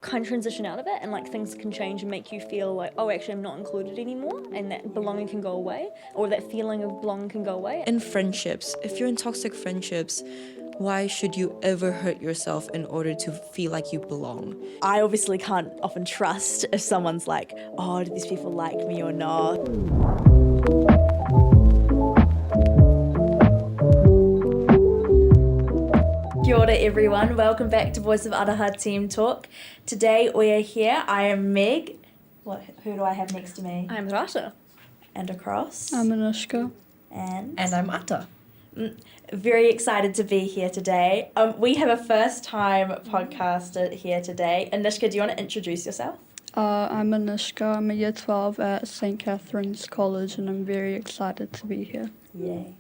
kind of transition out of it, and like things can change and make you feel like, oh, actually I'm not included anymore, and that belonging can go away, or that feeling of belonging can go away. In friendships, if you're in toxic friendships, why should you ever hurt yourself in order to feel like you belong? I obviously can't often trust if someone's like, oh, do these people like me or not? Kia ora everyone, welcome back to Voice of Atha Team Talk. Today we are here, I am Meg. Who do I have next to me? I'm Rata. And across. I'm Anishka. And I'm Atha. Very excited to be here today. We have a first time podcaster here today. Anishka, do you want to introduce yourself? I'm Anishka. I'm a year 12 at St. Catherine's College and I'm very excited to be here. Yay.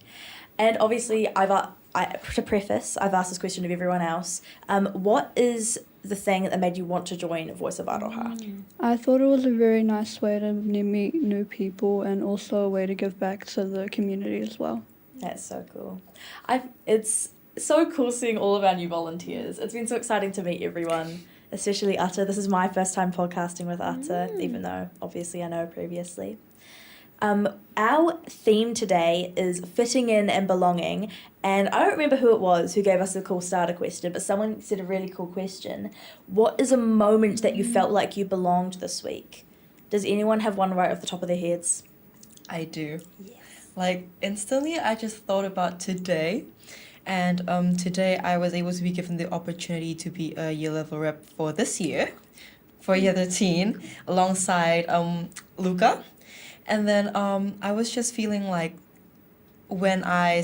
And obviously, to preface, I've asked this question of everyone else. What is the thing that made you want to join Voice of Aroha? I thought it was a very nice way to meet new people and also a way to give back to the community as well. That's so cool. It's so cool seeing all of our new volunteers. It's been so exciting to meet everyone, especially Atha. This is my first time podcasting with Atha, even though obviously I know previously. Our theme today is fitting in and belonging, and I don't remember who it was who gave us a cool starter question, but someone said a really cool question. What is a moment that you felt like you belonged this week? Does anyone have one right off the top of their heads? I do. Yes. Like, instantly, I just thought about today. And today, I was able to be given the opportunity to be a year level rep for this year, for year 13, alongside Luca. And then I was just feeling like when I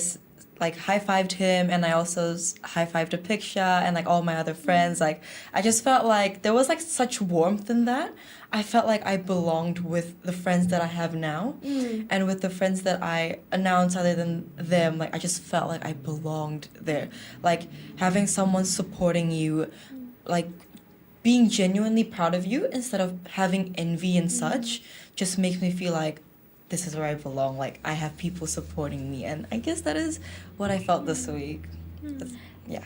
high-fived him and I also high-fived a picture and like all my other friends, like I just felt like there was like such warmth in that. I felt like I belonged with the friends that I have now and with the friends that I announced other than them. Like I just felt like I belonged there. Like having someone supporting you, like being genuinely proud of you instead of having envy and such just makes me feel like this is where I belong. Like I have people supporting me, and I guess that is what I felt this week. Yeah.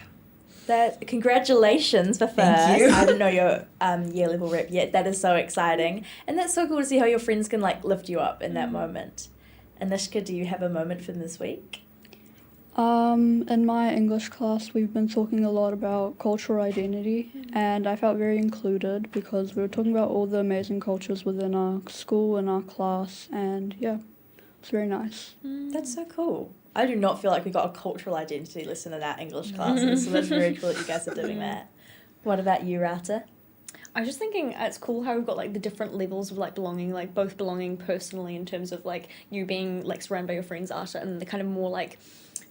Congratulations for first. Thank you. I didn't know your year level rep yet. That is so exciting, and that's so cool to see how your friends can like lift you up in that moment. Anishka, do you have a moment from this week? In my English class, we've been talking a lot about cultural identity, and I felt very included because we were talking about all the amazing cultures within our school and our class, and yeah, it's very nice. That's so cool. I do not feel like we got a cultural identity lesson in our English classes, so that's very cool that you guys are doing that. What about you, Rata? I was just thinking it's cool how we've got like the different levels of like belonging, like both belonging personally in terms of like you being like surrounded by your friends, Atha, and the kind of more like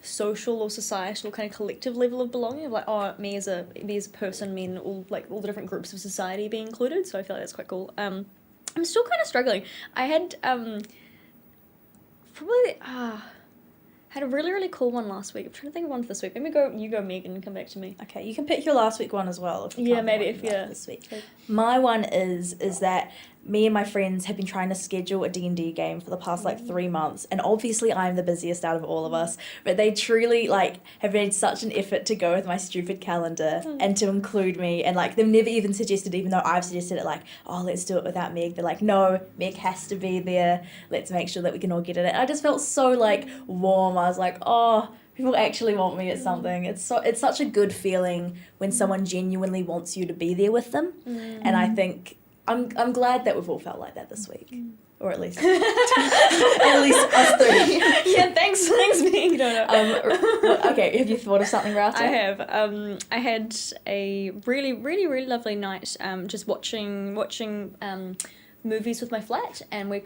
social or societal kind of collective level of belonging of like, oh, me as a person, me and all the different groups of society being included. So I feel like that's quite cool. I'm still kind of struggling. I had had a really, really cool one last week. I'm trying to think of one for this week. Maybe you go, Megan, and come back to me. Okay, you can pick your last week one as well. If you Yeah, maybe if you this week. My one is that me and my friends have been trying to schedule a D&D game for the past 3 months, and obviously I'm the busiest out of all of us, but they truly have made such an effort to go with my stupid calendar and to include me, and they've never even suggested, even though I've suggested it, oh, let's do it without Meg. They're like, no, Meg has to be there. Let's make sure that we can all get it. And I just felt so warm. I was like, oh, people actually want me at something. It's such a good feeling when someone genuinely wants you to be there with them. And I think I'm glad that we've all felt like that this week. Or at least us three. Yeah, thanks me. Okay, have you thought of something, Rata? I have. I had a really, really, really lovely night just watching movies with my flat, and we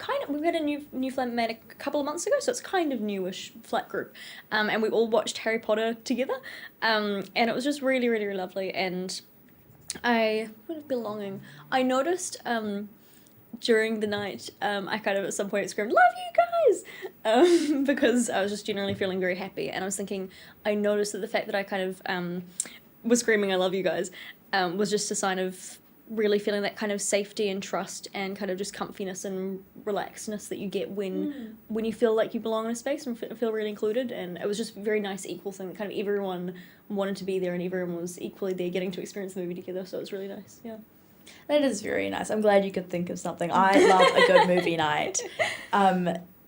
had a new flatmate a couple of months ago, so it's kind of newish flat group, and we all watched Harry Potter together, and it was just really, really, really lovely. And belonging. I noticed during the night, I kind of at some point screamed, "Love you guys!" Because I was just generally feeling very happy, and I was thinking, I noticed that the fact that I kind of was screaming, "I love you guys," was just a sign of really feeling that kind of safety and trust and kind of just comfiness and relaxedness that you get when you feel like you belong in a space and feel really included. And it was just a very nice equal thing that kind of everyone wanted to be there and everyone was equally there getting to experience the movie together, so it was really nice. Yeah. That is very nice. I'm glad you could think of something. I love a good movie night.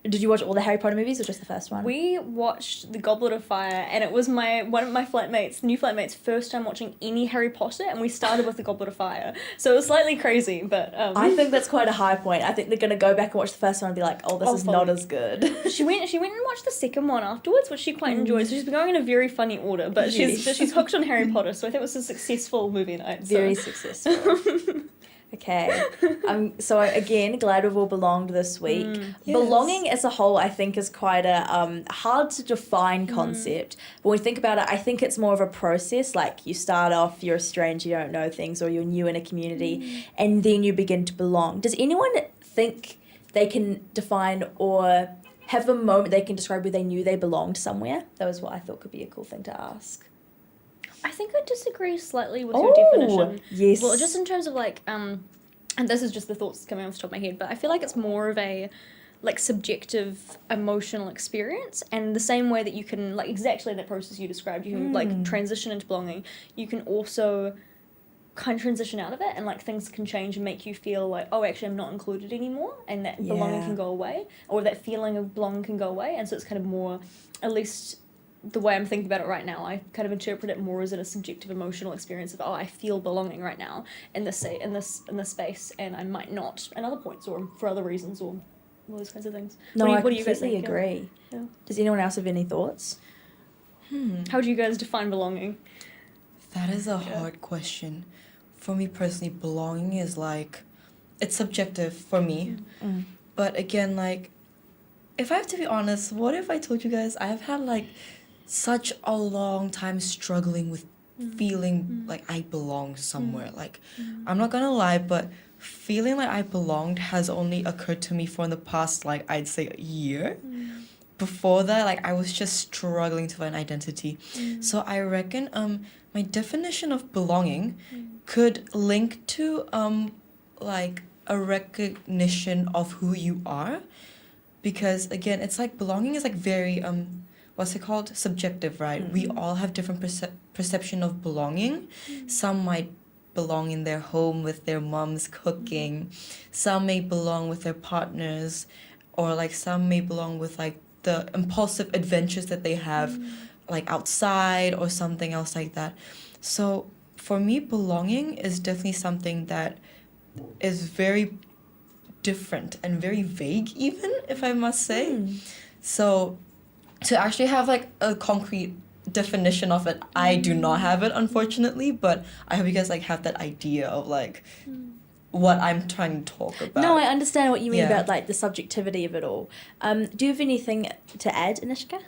Did you watch all the Harry Potter movies or just the first one? We watched The Goblet of Fire, and it was one of my new flatmates' first time watching any Harry Potter, and we started with The Goblet of Fire. So it was slightly crazy, but... I think that's quite a high point. I think they're going to go back and watch the first one and be like, oh, this is not as good. She went and watched the second one afterwards, which she quite enjoyed. So she's been going in a very funny order, but she's hooked on Harry Potter, so I think it was a successful movie night. Very successful. Okay. So again, glad we've all belonged this week. Yes. Belonging as a whole, I think, is quite a hard to define concept. But when we think about it, I think it's more of a process. Like you start off, you're a stranger, you don't know things, or you're new in a community, and then you begin to belong. Does anyone think they can define or have a moment they can describe where they knew they belonged somewhere? That was what I thought could be a cool thing to ask. I think I disagree slightly with your definition. Yes. Well, just in terms of like, and this is just the thoughts coming off the top of my head, but I feel like it's more of a like subjective emotional experience, and the same way that you can like exactly that process you described, you can like transition into belonging, you can also kind of transition out of it, and like things can change and make you feel like, oh, actually I'm not included anymore, and that belonging can go away, or that feeling of belonging can go away, and so it's kind of more, at least the way I'm thinking about it right now, I kind of interpret it more as in a subjective emotional experience of, oh, I feel belonging right now in this space, and I might not in other points or for other reasons or all those kinds of things. No, what do you guys completely think? agree. Yeah. Does anyone else have any thoughts? How do you guys define belonging? That is a hard question. For me personally, belonging is like, it's subjective for me. But again, like, if I have to be honest, what if I told you guys I have had like such a long time struggling with feeling like I belong somewhere. Like, I'm not gonna lie, but feeling like I belonged has only occurred to me for in the past, like, I'd say a year. Before that, like, I was just struggling to find identity. So I reckon my definition of belonging could link to like a recognition of who you are, because again, it's like belonging is like very what's it called, subjective, right? We all have different perception of belonging. Some might belong in their home with their moms cooking, some may belong with their partners, or like some may belong with like the impulsive adventures that they have like outside or something else like that. So for me, belonging is definitely something that is very different and very vague, even, if I must say. So to actually have like a concrete definition of it, I do not have it, unfortunately, but I hope you guys like have that idea of like what I'm trying to talk about. No, I understand what you mean about like the subjectivity of it all. Do you have anything to add, Anishka?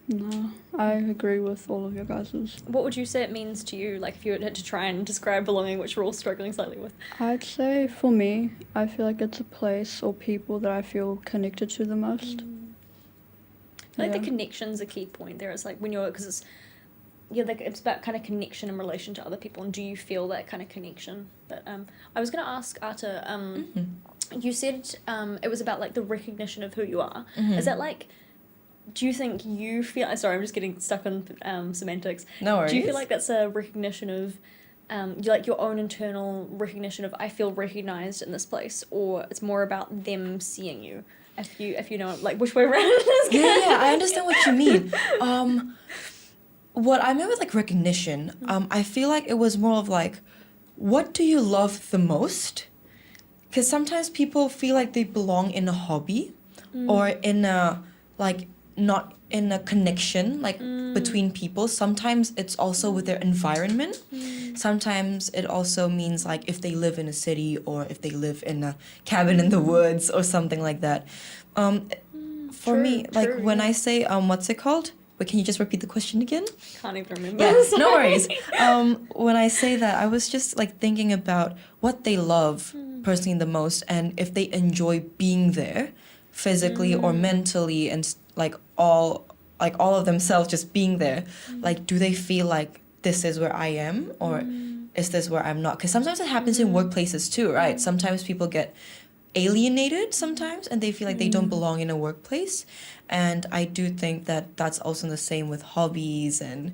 No, I agree with all of your guys's. What would you say it means to you, like if you had to try and describe belonging, which we're all struggling slightly with? I'd say for me, I feel like it's a place or people that I feel connected to the most. I think the connection's a key point there. It's like when you're, because it's, like it's about kind of connection in relation to other people, and do you feel that kind of connection? But I was going to ask Atha, you said it was about like the recognition of who you are. Is that like, do you think you feel, sorry, I'm just getting stuck on semantics. No worries. Do you feel like that's a recognition of, like your own internal recognition of, I feel recognized in this place, or it's more about them seeing you? If you know, like, which way around it is. Yeah, I understand what you mean. What I meant with like recognition, I feel like it was more of like, what do you love the most? Because sometimes people feel like they belong in a hobby or in a, like, not in a connection, like, between people. Sometimes it's also with their environment. Sometimes it also means, like, if they live in a city or if they live in a cabin in the woods or something like that. For me, like, when I say, what's it called? Wait, can you just repeat the question again? Can't even remember. Yeah, no worries. When I say that, I was just, like, thinking about what they love personally the most, and if they enjoy being there physically or mentally, and like all of themselves just being there. Like, do they feel like this is where I am, or is this where I'm not? Because sometimes it happens in workplaces too, right? Sometimes people get alienated sometimes, and they feel like they don't belong in a workplace. And I do think that that's also the same with hobbies and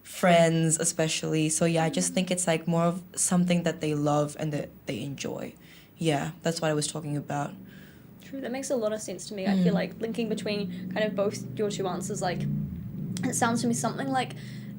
friends especially. So yeah, I just think it's like more of something that they love and that they enjoy. Yeah, that's what I was talking about. True, that makes a lot of sense to me. I feel like linking between kind of both your two answers, like, it sounds to me something like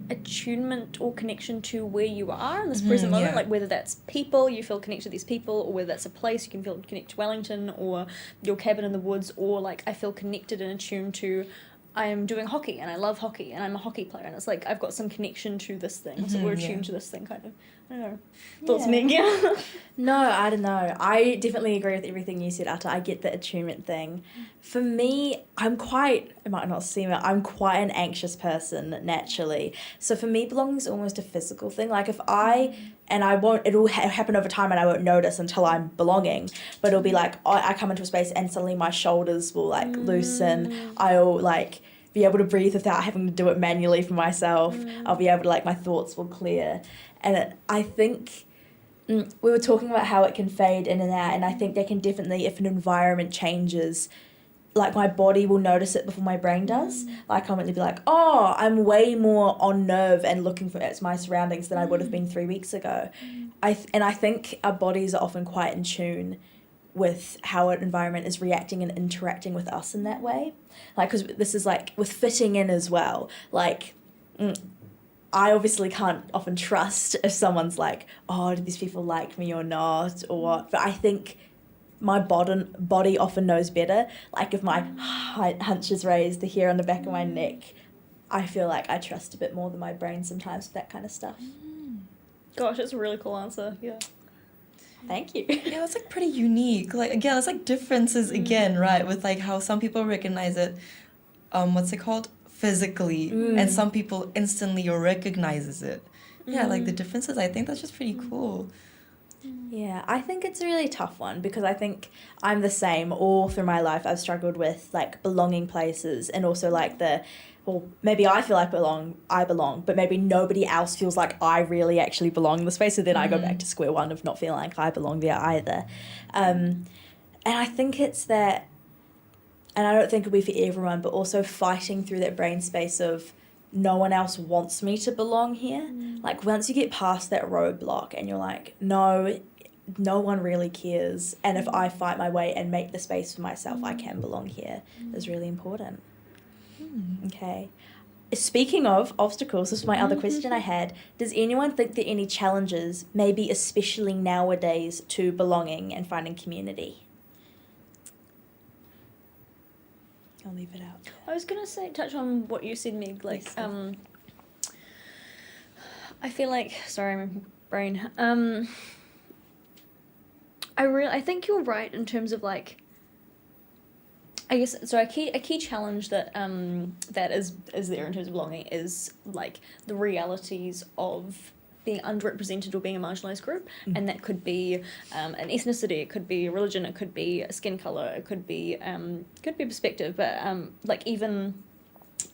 attunement or connection to where you are in this present moment, yeah. like whether that's people, you feel connected to these people, or whether that's a place, you can feel connected to Wellington or your cabin in the woods, or like I feel connected and attuned to I am doing hockey and I love hockey and I'm a hockey player, and it's like I've got some connection to this thing, so we're attuned to this thing, kind of. I don't know. Thoughts, Meg? Yeah. No, I don't know. I definitely agree with everything you said, Atha. I get the attunement thing. For me, it might not seem it, I'm quite an anxious person naturally. So for me, belonging is almost a physical thing. Like if it'll happen over time and I won't notice until I'm belonging. But it'll be like, I come into a space and suddenly my shoulders will like loosen. I'll like be able to breathe without having to do it manually for myself. I'll be able to my thoughts will clear. And I think we were talking about how it can fade in and out, and I think they can definitely, if an environment changes, like my body will notice it before my brain does. Like I'll be like, oh, I'm way more on nerve and looking at my surroundings than I would have been 3 weeks ago. I think our bodies are often quite in tune with how an environment is reacting and interacting with us in that way. Like, because this is like with fitting in as well. Like, I obviously can't often trust if someone's like, oh, do these people like me or not, or what? But I think my body often knows better. Like if my hunch is raised, the hair on the back of my neck, I feel like I trust a bit more than my brain sometimes with that kind of stuff. Gosh, that's a really cool answer. Yeah. Thank you. Yeah, that's like pretty unique. Like again, it's like differences again, right? With like how some people recognize it, what's it called? Physically, and some people instantly recognizes it. Yeah, like the differences, I think that's just pretty cool. Yeah, I think it's a really tough one because I think I'm the same all through my life. I've struggled with like belonging places and also like maybe I feel like I belong, but maybe nobody else feels like I really actually belong in the space. So then I go back to square one of not feeling like I belong there either. And I think it's that, and I don't think it'll be for everyone, but also fighting through that brain space of no one else wants me to belong here. Like once you get past that roadblock and you're like, no one really cares. And if I fight my way and make the space for myself, I can belong here, is really important. Okay. Speaking of obstacles, this is my other question I had. Does anyone think there are any challenges, maybe especially nowadays, to belonging and finding community? I'll leave it out. I was gonna touch on what you said, Meg. Like, Yes. I feel like, sorry, my brain. I think you're right in terms of like, I guess so. A key challenge that that is there in terms of belonging is like the realities of being underrepresented or being a marginalised group, and that could be an ethnicity, it could be a religion, it could be a skin colour, it could be perspective, but like even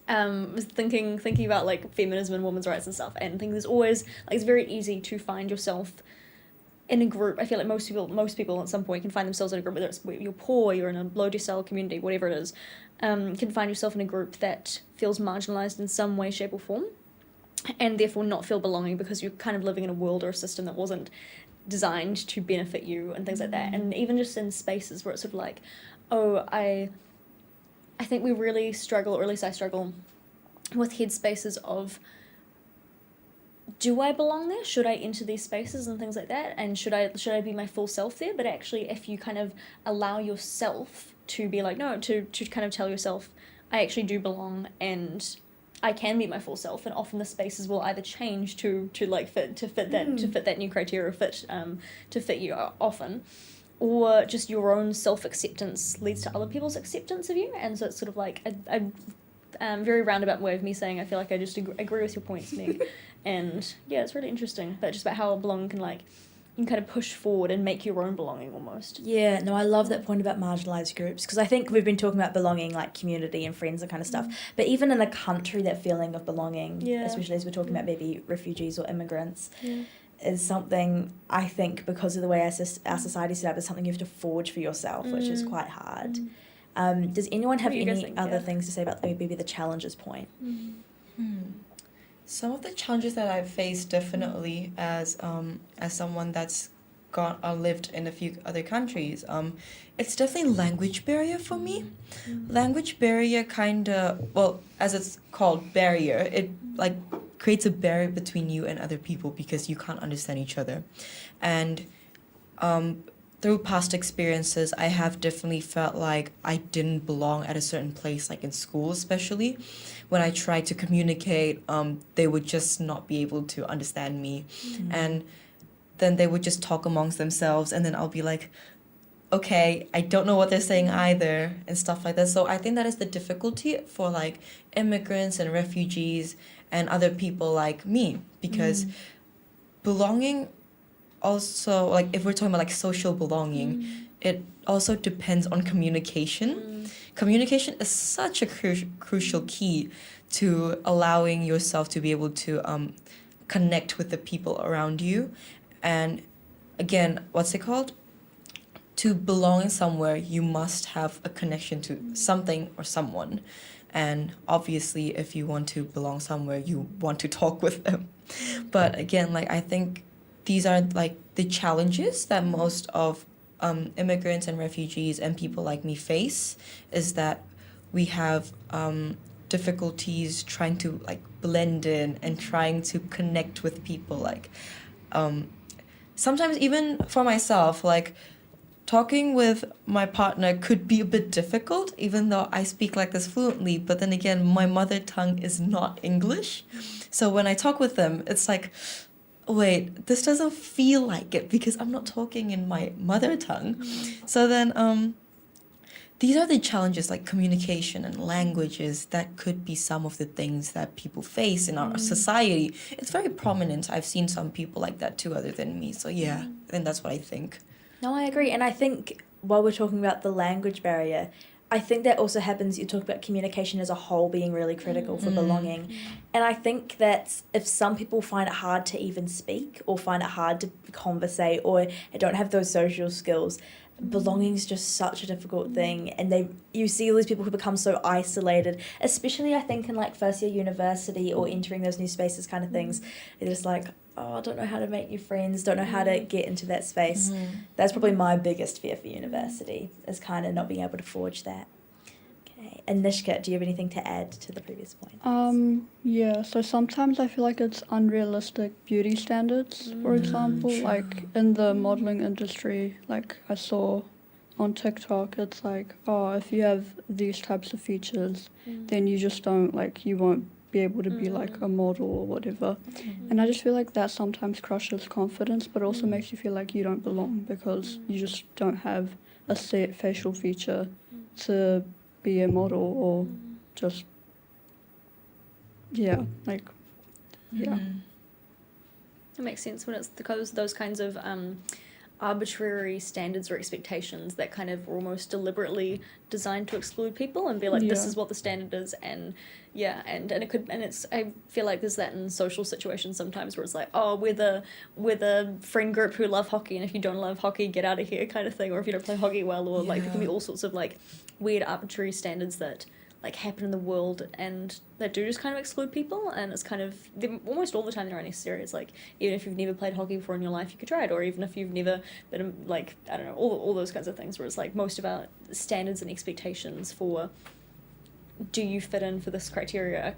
was thinking about like feminism and women's rights and stuff, and think there's always like it's very easy to find yourself in a group. I feel like most people at some point can find themselves in a group, whether it's you're poor, you're in a low decile community, whatever it is, can find yourself in a group that feels marginalised in some way, shape or form, and therefore not feel belonging because you're kind of living in a world or a system that wasn't designed to benefit you and things like that. And even just in spaces where it's sort of like, oh, I think we really struggle, or at least I struggle, with headspaces of, do I belong there? Should I enter these spaces and things like that? And should I be my full self there? But actually, if you kind of allow yourself to be like, no, to kind of tell yourself, I actually do belong and I can be my full self, and often the spaces will either change to like fit that new criteria, to fit you often, or just your own self-acceptance leads to other people's acceptance of you. And so it's sort of like a very roundabout way of me saying I feel like I just agree with your points, Meg. And yeah, it's really interesting, but just about how belonging can like, you can kind of push forward and make your own belonging almost. Yeah, no, I love that point about marginalised groups, because I think we've been talking about belonging, like community and friends and kind of stuff, but even in a country, that feeling of belonging, especially as we're talking about maybe refugees or immigrants, is something I think, because of the way our society is set up, is something you have to forge for yourself, which is quite hard. Does anyone have any other things to say about maybe the challenges point? Some of the challenges that I've faced definitely as someone that's gone or lived in a few other countries, it's definitely language barrier for me. Language barrier well, as it's called barrier, it like creates a barrier between you and other people because you can't understand each other. And through past experiences, I have definitely felt like I didn't belong at a certain place, like in school especially. When I tried to communicate, they would just not be able to understand me. And then they would just talk amongst themselves, and then I'll be like, okay, I don't know what they're saying either, and stuff like that. So I think that is the difficulty for like immigrants and refugees and other people like me, because belonging also, like if we're talking about like social belonging, it also depends on communication. Communication is such a crucial key to allowing yourself to be able to connect with the people around you. And again, what's it called? To belong somewhere, you must have a connection to something or someone. And obviously, if you want to belong somewhere, you want to talk with them. But again, like I think these are like the challenges that most of immigrants and refugees and people like me face, is that we have difficulties trying to like blend in and trying to connect with people. Like sometimes even for myself, like talking with my partner could be a bit difficult, even though I speak like this fluently. But then again, my mother tongue is not English. So when I talk with them, it's like, wait, this doesn't feel like it because I'm not talking in my mother tongue. So then these are the challenges, like communication and languages, that could be some of the things that people face in our society. It's very prominent. I've seen some people like that too, other than me. So yeah, and that's what I think. No, I agree. And I think while we're talking about the language barrier, I think that also happens, you talk about communication as a whole being really critical for belonging. And I think that if some people find it hard to even speak or find it hard to conversate or don't have those social skills, belonging is just such a difficult thing. And you see all these people who become so isolated, especially I think in like first year university or entering those new spaces kind of things. They're just like, oh, I don't know how to make new friends, don't know how to get into that space. That's probably my biggest fear for university, is kind of not being able to forge that. Okay. Anishka, do you have anything to add to the previous point? Yeah, so sometimes I feel like it's unrealistic beauty standards, for example, like in the modeling industry, like I saw on TikTok, it's like, oh, if you have these types of features, then you just don't, like, you won't be able to be like a model or whatever. And I just feel like that sometimes crushes confidence, but also makes you feel like you don't belong because you just don't have a set facial feature to be a model or just It makes sense when it's because those kinds of arbitrary standards or expectations that kind of are almost deliberately designed to exclude people and be like, this is what the standard is, and I feel like there's that in social situations sometimes where it's like, oh, we're the friend group who love hockey, and if you don't love hockey, get out of here kind of thing, or if you don't play hockey well, or like there can be all sorts of like weird arbitrary standards that like happen in the world and that do just kind of exclude people, and it's kind of, almost all the time they're unnecessary. It's like, even if you've never played hockey before in your life, you could try it, or even if you've never been like, I don't know, all those kinds of things where it's like most of our standards and expectations for do you fit in for this criteria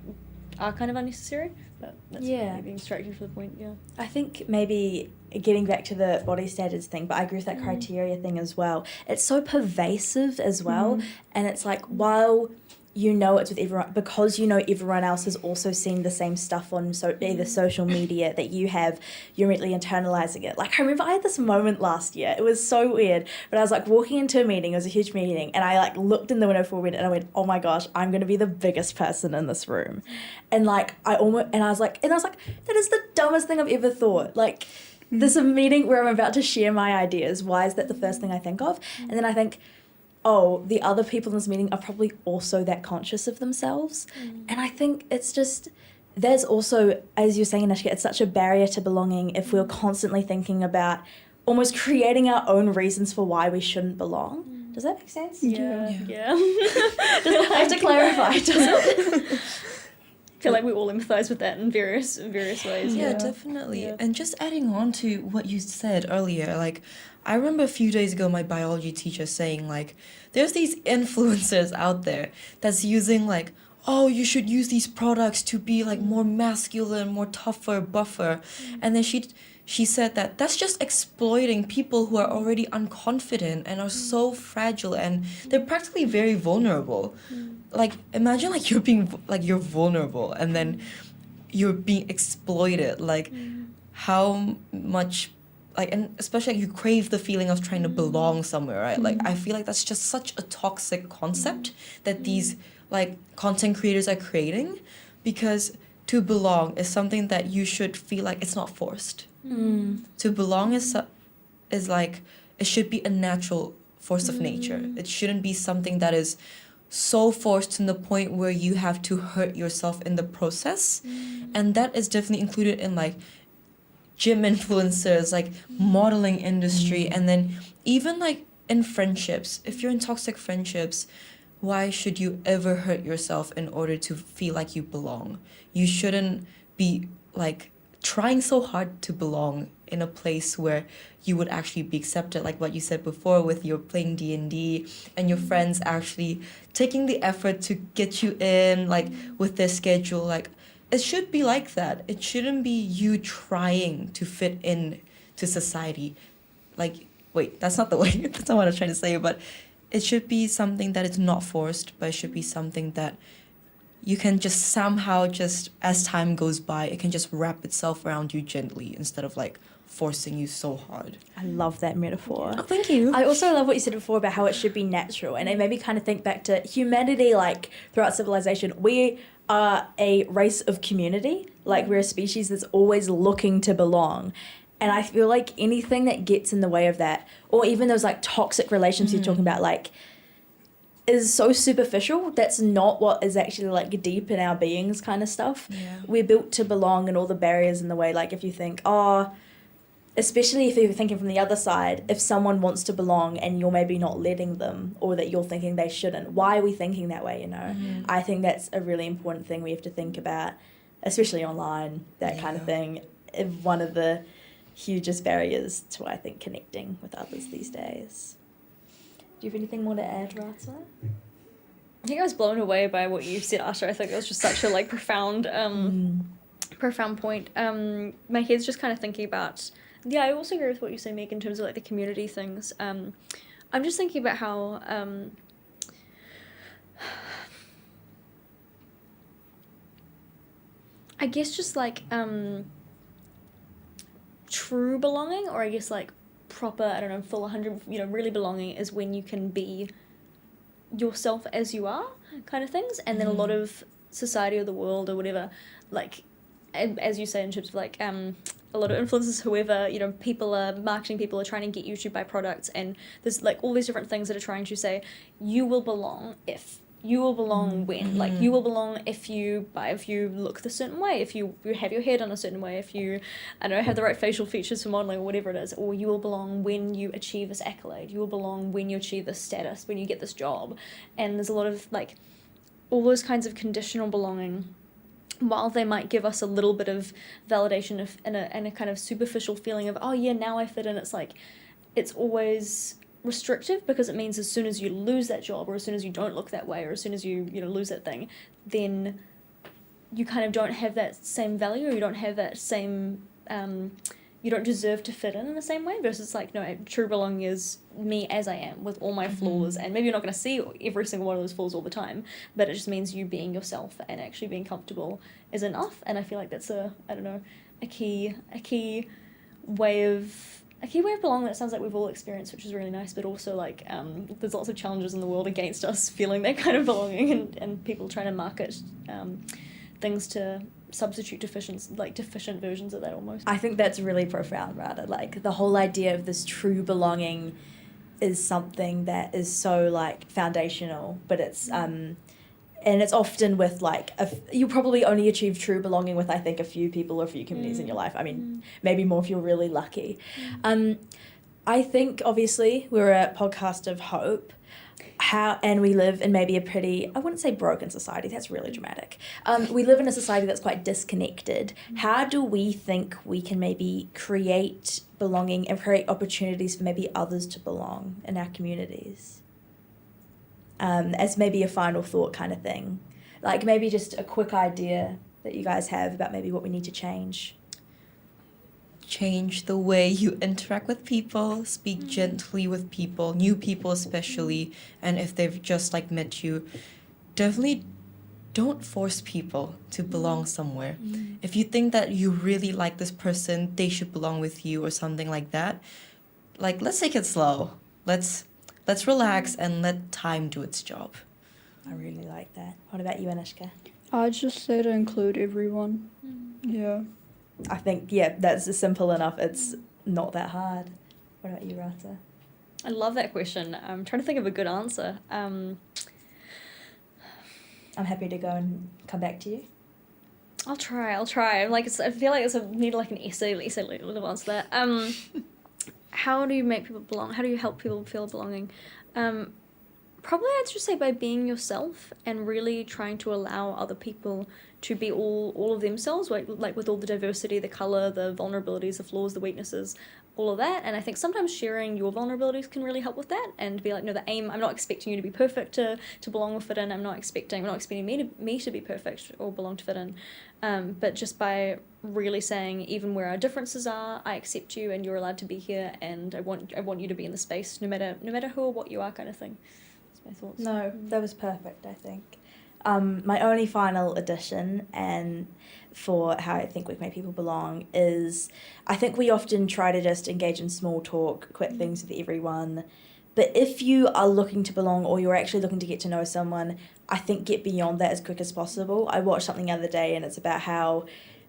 are kind of unnecessary, but that's maybe being distracting for the point. I think maybe getting back to the body standards thing, but I agree with that criteria thing as well. It's so pervasive as well, and it's like, while you know it's with everyone, because you know everyone else has also seen the same stuff on either social media that you have, you're immediately internalizing it. Like, I remember I had this moment last year, it was so weird, but I was like walking into a meeting, it was a huge meeting, and I like looked in the window for a minute and I went, oh my gosh, I'm gonna be the biggest person in this room. And like I was like, that is the dumbest thing I've ever thought. Like, this is a meeting where I'm about to share my ideas, why is that the first thing I think of? And then I think, oh, the other people in this meeting are probably also that conscious of themselves. And I think it's just, there's also, as you're saying, Anishka, it's such a barrier to belonging if we're constantly thinking about almost creating our own reasons for why we shouldn't belong. Does that make sense? Yeah. I have to clarify. feel like we all empathize with that in various ways. Yeah, Yeah. definitely. Yeah. And just adding on to what you said earlier, like I remember a few days ago my biology teacher saying like there's these influencers out there that's using like, oh, you should use these products to be like more masculine, more tougher, buffer. And then she said that that's just exploiting people who are already unconfident and are so fragile, and they're practically very vulnerable. Like imagine like you're being like you're vulnerable and then you're being exploited. Like how much, like, and especially like, you crave the feeling of trying to belong somewhere, right? Like I feel like that's just such a toxic concept that these like content creators are creating, because to belong is something that you should feel like it's not forced. To belong is like it should be a natural force of nature. It shouldn't be something that is so forced to the point where you have to hurt yourself in the process. And that is definitely included in like gym influencers, like modeling industry, and then even like in friendships. If you're in toxic friendships, why should you ever hurt yourself in order to feel like you belong? You shouldn't be like trying so hard to belong in a place where you would actually be accepted, like what you said before with your playing D&D and your friends actually taking the effort to get you in, like with their schedule. Like it should be like that. It shouldn't be you trying to fit in to society. Like, wait, that's not the way, that's not what I'm trying to say, but it should be something that is not forced, but it should be something that you can just somehow, just as time goes by, it can just wrap itself around you gently instead of like forcing you so hard. I love that metaphor. Oh, thank you. I also love what you said before about how it should be natural, and it made me kind of think back to humanity. Like throughout civilization, we are a race of community. Like we're a species that's always looking to belong. And I feel like anything that gets in the way of that, or even those like toxic relationships you're talking about, like is so superficial. That's not what is actually like deep in our beings kind of stuff. Yeah. We're built to belong, and all the barriers in the way, like if you think, oh, especially if you're thinking from the other side, if someone wants to belong and you're maybe not letting them, or that you're thinking they shouldn't, why are we thinking that way, you know? I think that's a really important thing we have to think about, especially online, that kind of thing. One of the hugest barriers to, I think, connecting with others these days. Do you have anything more to add, Rata? I think I was blown away by what you said, Asha. I think it was just such a like profound point. My head's just kind of thinking about. Yeah, I also agree with what you say, Meg, in terms of like the community things. I'm just thinking about how I guess just like true belonging, or I guess like proper, I don't know, full 100, really belonging is when you can be yourself as you are, kind of things. And then a lot of society or the world or whatever, like, as you say, in terms of like a lot of influencers, whoever, marketing people are trying to get you to buy products, and there's like all these different things that are trying to say you will belong if. You will belong when, like, you will belong if you look the certain way, if you have your hair done a certain way, if you, I don't know, have the right facial features for modeling or whatever it is, or you will belong when you achieve this accolade, you will belong when you achieve this status, when you get this job. And there's a lot of, like, all those kinds of conditional belonging, while they might give us a little bit of validation and a kind of superficial feeling of, oh yeah, now I fit in, it's like, it's always restrictive, because it means as soon as you lose that job, or as soon as you don't look that way, or as soon as you lose that thing, then you kind of don't have that same value, or you don't have that same you don't deserve to fit in the same way. Versus like, no, true belonging is me as I am, with all my flaws, and maybe you're not going to see every single one of those flaws all the time, but it just means you being yourself and actually being comfortable is enough. And I feel like that's a key way of belonging that sounds like we've all experienced, which is really nice. But also like there's lots of challenges in the world against us feeling that kind of belonging, and people trying to market things to substitute deficient versions of that almost. I think that's really profound, rather. Like the whole idea of this true belonging is something that is so like foundational, but it's and it's often with like you probably only achieve true belonging with, I think, a few people or a few communities in your life. I mean, maybe more if you're really lucky. I think obviously we're a podcast of hope. and we live in maybe a pretty, I wouldn't say broken society, that's really dramatic. We live in a society that's quite disconnected. How do we think we can maybe create belonging and create opportunities for maybe others to belong in our communities? As maybe a final thought kind of thing. Like maybe just a quick idea that you guys have about maybe what we need to change. Change the way you interact with people, speak gently with people, new people especially, and if they've just like met you, definitely don't force people to belong somewhere. If you think that you really like this person, they should belong with you or something like that, like let's take it slow. Let's relax and let time do its job. I really like that. What about you, Anishka? I'd just say to include everyone. Yeah. I think, yeah, that's simple enough. It's not that hard. What about you, Rata? I love that question. I'm trying to think of a good answer. I'm happy to go and come back to you. I'll try. I feel like I need like an essay little answer to that. How do you make people belong? How do you help people feel belonging? Probably I'd just say by being yourself and really trying to allow other people to be all of themselves, like with all the diversity, the colour, the vulnerabilities, the flaws, the weaknesses, all of that. And I think sometimes sharing your vulnerabilities can really help with that, and be like, no, the aim, I'm not expecting you to be perfect to belong or fit in. I'm not expecting me to be perfect or belong to fit in. But just by really saying, even where our differences are, I accept you and you're allowed to be here, and I want you to be in the space no matter who or what you are, kind of thing. That's my thoughts. No, that was perfect, I think. My only final addition, and for how I think we make people belong, is I think we often try to just engage in small talk, quick things with everyone. But if you are looking to belong, or you're actually looking to get to know someone, I think get beyond that as quick as possible. I watched something the other day, and it's about how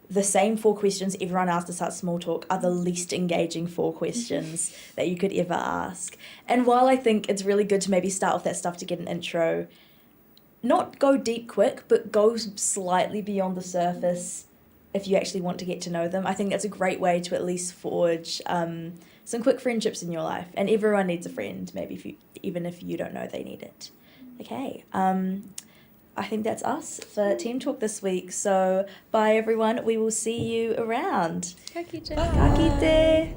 the same 4 questions everyone asks to start small talk are the least engaging 4 questions that you could ever ask. And while I think it's really good to maybe start with that stuff to get an intro, not go deep quick, but go slightly beyond the surface if you actually want to get to know them. I think that's a great way to at least forge some quick friendships in your life. And everyone needs a friend, maybe even if you don't know they need it. Okay, I think that's us for Team Talk this week. So bye everyone, we will see you around. Ka kite. Ka kite.